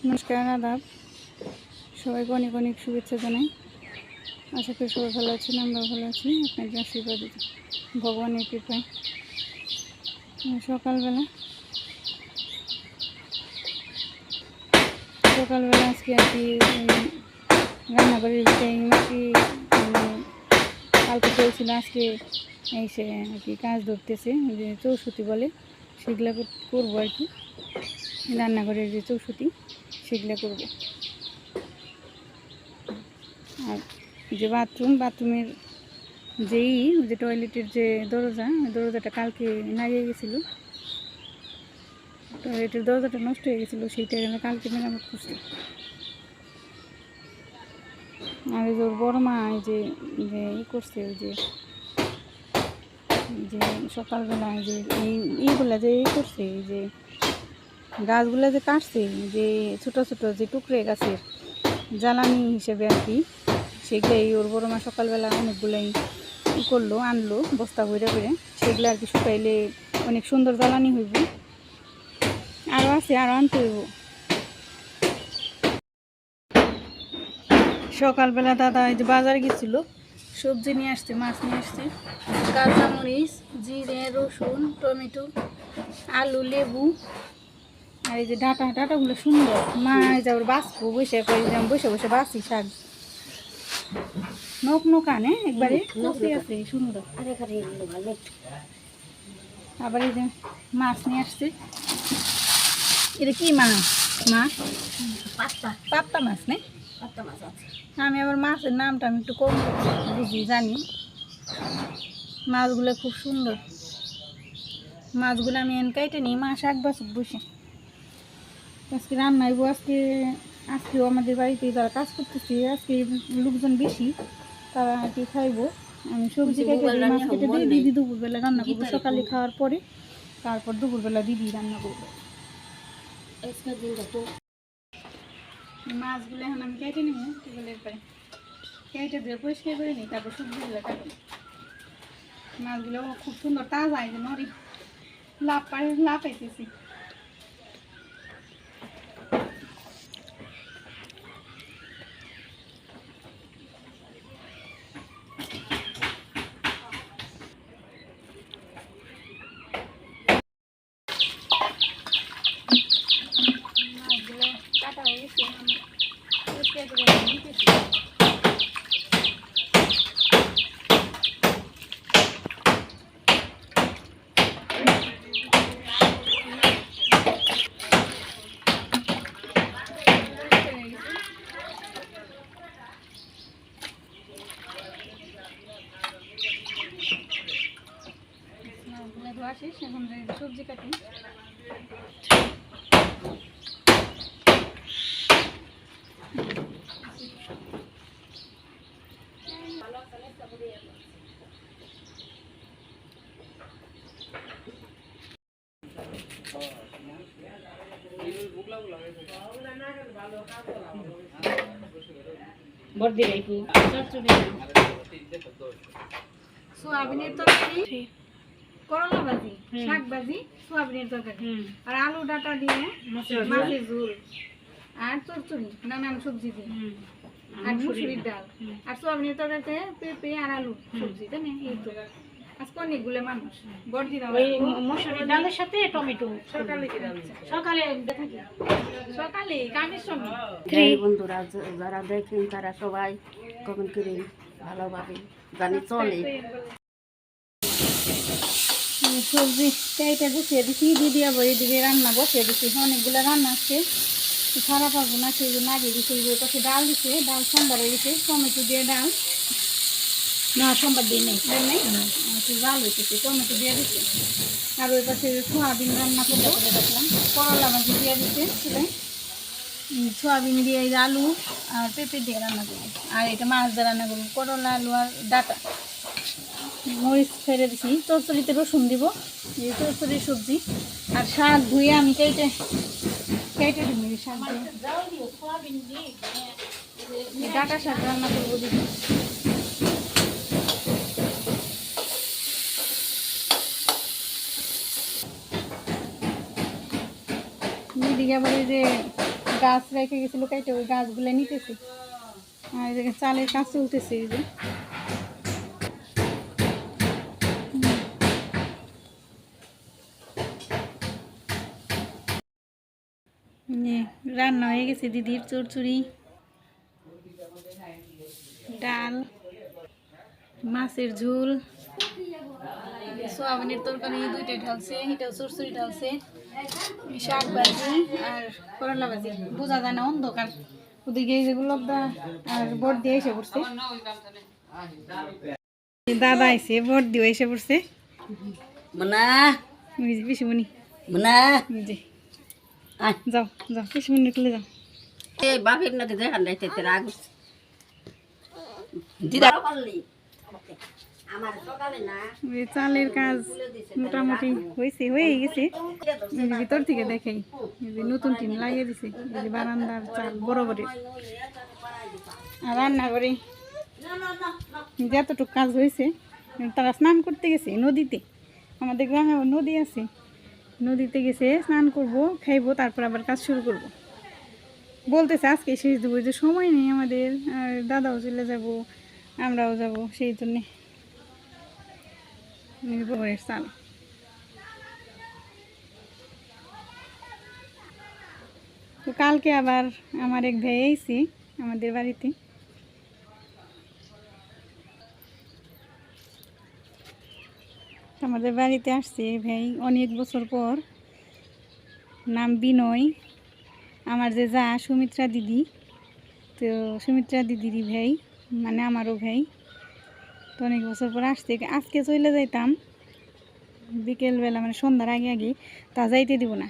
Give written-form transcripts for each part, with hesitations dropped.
নমস্কার, আদাব। সবাইকে অনেক অনেক শুভেচ্ছা জানাই। আশা করি সবাই ভালো আছেন, আমরাও ভালো আছি আপনাদের আশীর্বাদে, ভগবানের কৃপায়। সকালবেলা আজকে আর কি রান্নাবাড়ির নাকি কালকে চলছিল, আজকে এসে আর কি কাজ ধরতেছে, যে চৌষট্টি বলে সেগুলো করবো আর কি। রান্নাঘরের যে চৌষট্টি সেগুলো করবো। আর যে বাথরুমের যে টয়লেটের যে দরজাটা কালকে নাড়িয়ে গেছিলো, টয়লেটের দরজাটা নষ্ট হয়ে গেছিলো, সেইটা আমি কালকে মেরামত করছি। আর এই যে ওর বড় মা যে করছে, ওই যে সকালবেলা যে এইগুলা যে করছে, এই যে গাছগুলা যে কাটছে, যে ছোট ছোট যে টুকরে গাছের জ্বালানি হিসেবে আর কি, সেগুলাই ওর বড় মা সকালবেলা অনেকগুলাই আনলো বস্তা ভরে ভরে। সেগুলো আর কি শুকাইলে অনেক সুন্দর জ্বালানি হইব। আরও আছে, আরও আনতে হইব। সকালবেলা দাদা এই যে বাজারে গেছিল, সবজি নিয়ে আসছে, মাছ নিয়ে আসছে, কাঁচামরিচ, জিরে, রসুন, টমেটো, আলু, লেবু। আর এই যে ডাটাগুলো সুন্দর। মা এই যে বাঁচবো বসে বসে বাঁচি শাক, নক আনে একবারে আছে সুন্দর। আবার এই যে মাছ নিয়ে আসছে। এটা কি মাছ? পাপ্তা মাছ নেই? আমি আবার মাছের নামটা আমি একটু কম বুঝি, জানি। মাছগুলো খুব সুন্দর। মাছগুলো আমি কেটে নিই, মা শাক বাসুক বসে। আজকে রান্নাইবো। আজকেও আমাদের বাড়িতে যারা কাজ করতেছি, আজকে লোকজন বেশি, তারা আর কি খাইবো। আমি সবজি কেটে দিই, মাছ কেটে দিই, দিদি দুপুরবেলা রান্না করবো। সকালে খাওয়ার পরে তারপর দুপুরবেলা দিদি রান্না করবো। মাছগুলো এখন আমি কেটে নেবো, টেবিলের পায়ে কেটে দিয়ে পরিষ্কার করে নিই, তারপর সবজিগুলো কাটি। মাছগুলো খুব সুন্দর তাজা, এই যে নরি লাফাইতেছি। মাছগুলো কাটা হয়ে গেছে, পরিষ্কার করে নিতেছি। ধোয়া শেষ, এখন সবজি কাটি। সোয়াবিনের তরকারি, করলা ভাজি, শাক ভাজি, সোয়াবিনের তরকারি, আর আলু ডাটা দিয়ে মাছের ঝোল, আর চচ্চড়ি নানান সবজি দিয়ে, আর মুসুরির ডাল, আর সোয়াবিনের তরকারিতে পেঁপে আর আলু সবজি। তাই না? এই তো আজকে অনেকগুলো মানুষ। বড়দিরা মুসুরির ডালের সাথে টমেটো সকালে কামের সময়। বন্ধুরা যারা দেখেন তারা সবাই কমেন্ট করেন, ভালোভাবে জানি চলে। সবজি চাইটা গুছিয়ে দিচ্ছি, দিদি আবার এদিকে রান্না বসিয়ে দিচ্ছি। অনেকগুলো রান্না আছে, সারা পারবো না, সেই জন্য আগে দিচ্ছি। ওই পাশে ডাল দিচ্ছে, ডাল সোমবার হয়ে গেছে, টমেটো দিয়ে ডাল। না, সোমবার দিন নেই, ডাল হইতেছে, টমেটো দিয়ে দিচ্ছে। আর ওই পাশে সোয়াবিন রান্না করতে দেখলাম, করলা ভাজি দিয়ে দিচ্ছে। সেটাই সোয়াবিন দিয়ে আলু আর পেঁপে দিয়ে রান্না করবো। আর এটা মাছ দিয়ে রান্না করবো, করলা, আলু আর ডাটা। মরিচ ফেলে দিছি, চচ্চড়িতে রসুন দিব, এই চচ্চড়ির সবজি। আর শাক ধুয়ে আমি কেটে দিই, শাক ডাটা শাক রান্না করবো দিদি। দিদিকে আবার এই যে গাছ রেখে গেছিলো কেটে, ওই গাছগুলো নিতেছি। আর এই জায়গায় চালের কাজ চলতেছে। এই যে রান্না হয়ে গেছে দিদির চড়চড়ি, ডাল, মাছের ঝোল, সোয়াবিনের তরকারি দুইটাই ঢালছে, এটাও চড়চড়ি ঢালছে, শাক ভাজি আর করলা ভাজি। বোঝা যায় না, অন্ধকার। ওদিকে যেগুলো আর বট দিয়ে এসে পড়ছে, দাদা আইসে বট দিয়ে এসে পড়ছে। পিসিমণি যাও যাও, পিসিমণি খুলে যাও। বাপের নাকি দেখান যাইতে রাগ চালের কাজ মোটামুটি হয়েছে, হয়ে গেছে। ভিতর থেকে দেখাই নতুন টিন লাগিয়ে দিছে, বারান্দার চাল বরাবরের। আর রান্না করে যতটুকু কাজ হয়েছে, তারা স্নান করতে গেছে নদীতে। আমাদের গ্রামে নদী আছে, নদীতে গেছে স্নান করব, খাইবো, তারপর আবার কাজ শুরু করব। বলতেছে আজকে শেষ দেবো, যে সময় নেই আমাদের, আর দাদাও চলে যাব, আমরাও যাব, সেই জন্যে চাল। তো কালকে আবার আমার এক ভাই আইছে আমাদের বাড়িতে। আমাদের বাড়িতে আসছে ভাই অনেক বছর পর, নাম বিনয়। আমার যে যা সুমিত্রা দিদি, তো সুমিত্রা দিদিরই ভাই, মানে আমারও ভাই। তো অনেক বছর পর আসছে। আজকে চলে যাইতাম বিকেলবেলা, মানে সন্ধ্যার আগে আগে, তা যাইতে দিব না।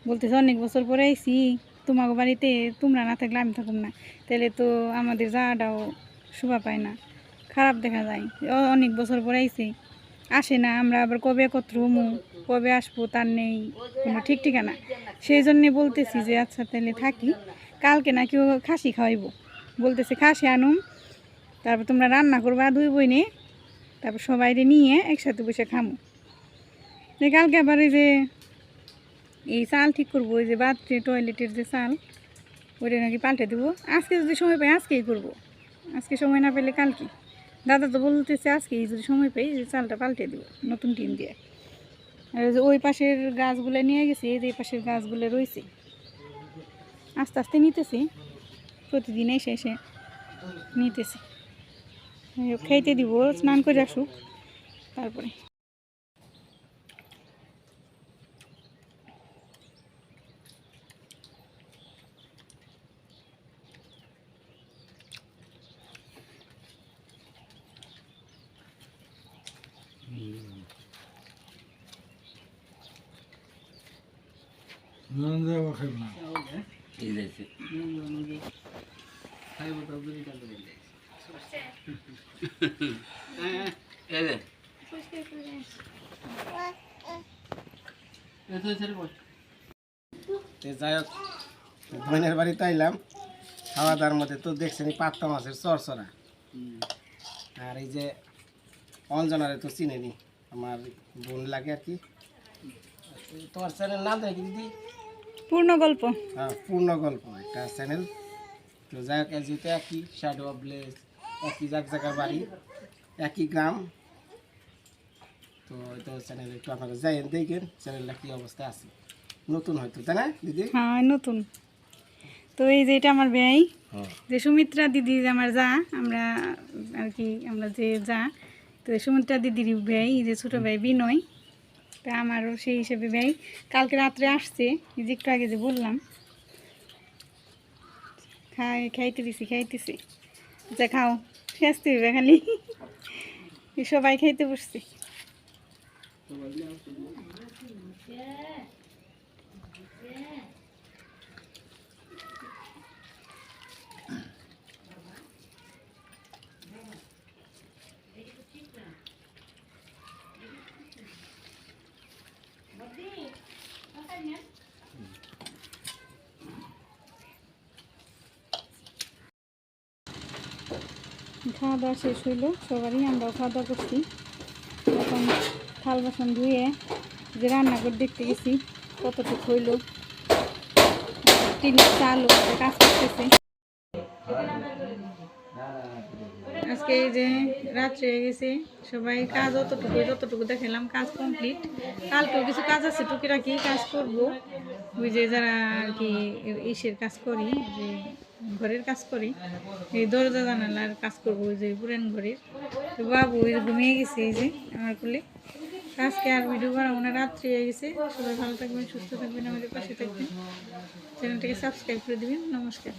বলতেছে অনেক বছর পরে আইসি তোমাকে বাড়িতে, তোমরা না থাকলে আমি থাকুম না, তাহলে তো আমাদের যাওয়াটাও শোভা পায় না, খারাপ দেখা যায়। অনেক বছর পরে আইসি, আসে না। আমরা আবার কবে একত্র হমু, কবে আসবো তার নেই কোনো ঠিক ঠিকানা। সেই জন্যে বলতেছি যে আচ্ছা তাহলে থাকি। কালকে না কেউ খাসি খাওয়াইব, বলতেছে খাসি আনুম, তারপর তোমরা রান্না করবা দুই বইনে, তারপর সবাই নিয়ে একসাথে বসে খামো। কালকে আবার এই যে এই চাল ঠিক করবো, ওই যে বাথরুম টয়লেটের যে চাল, ওইটা নাকি পাল্টে দেবো। আজকে যদি সময় পাই আজকেই করবো, আজকে সময় না পেলে কালকে। দাদা তো বলতেছে আজকেই যদি সময় পাই যে চালটা পাল্টে দেবো নতুন টিন দিয়ে। আর ওই পাশের গাছগুলো নিয়ে গেছে, এই পাশের গাছগুলো রয়েছে, আস্তে আস্তে নিতেছি, প্রতিদিন এসে এসে নিতেছি। খাইতে দিব, স্নান করে আসুক তারপরে। যাই হোক, বোনের বাড়িতে আইলাম, খাওয়া দাওয়ার মধ্যে তো দেখছেন পাত্তা মাছের চরচরা। আর এই যে অঞ্জনারে তো চিনেনি, আমার বোন লাগে আর কি। তোমার চ্যানেল নাম দেখি দিদি? পূর্ণ গল্প। হ্যাঁ, পূর্ণ গল্প একটা চ্যানেল। তো যাই হোক, যেহেতু একই শ্যাডো অফ ভিলেজ, একই জায়গার বাড়ি, একই গ্রাম, তো এটা চ্যানেল একটু আপনারা যাই দেখেন চ্যানেলটা কী অবস্থায় আছে। নতুন হয়তো, তাই না দিদি? হ্যাঁ নতুন। তো এই যে এটা আমার ভাই, যে সুমিত্রা দিদি, আমার যা, আমরা আর কি আমরা যে যা, তো সুমিত্রা দিদির ভাই, যে ছোটো ভাই বিনয়, তা আমারও সেই হিসেবে ভাই। কালকে রাত্রে আসছে, এই যে একটু আগে যে বললাম, খাইতেছি। আচ্ছা খাও, খেতে হবে খালি, সবাই খাইতে বসছি। খাওয়া দাওয়া শেষ হইলো সবারই, আমরাও খাওয়া দাওয়া করছি। এখন থাল বাসন ধুয়ে যে রান্না করে দেখতে গেছি কতটুকু হইলো, টিনের চালু করে কাজ করতেছি। আজকে এই যে রাত্রে হয়ে গেছে, সবাই কাজ যতটুকু দেখালাম কাজ কমপ্লিট। কালকেও কিছু কাজ আছে, টুকিটাকি কাজ করব। ওই যে যারা আর কি ইসের কাজ করি, যে ঘরের কাজ করি, এই দরজা জানালার কাজ করবো, ওই যে পুরান ঘরের। তো বাবু ওই যে ঘুমিয়ে গেছে এই যে আমার কোলে। আজকে আর ভিডিও বানাবো না, রাত্রি হয়ে গেছে। সবাই ভালো থাকবেন, সুস্থ থাকবেন, আমাদের পাশে থাকবেন, চ্যানেলটাকে সাবস্ক্রাইব করে দিবেন। নমস্কার।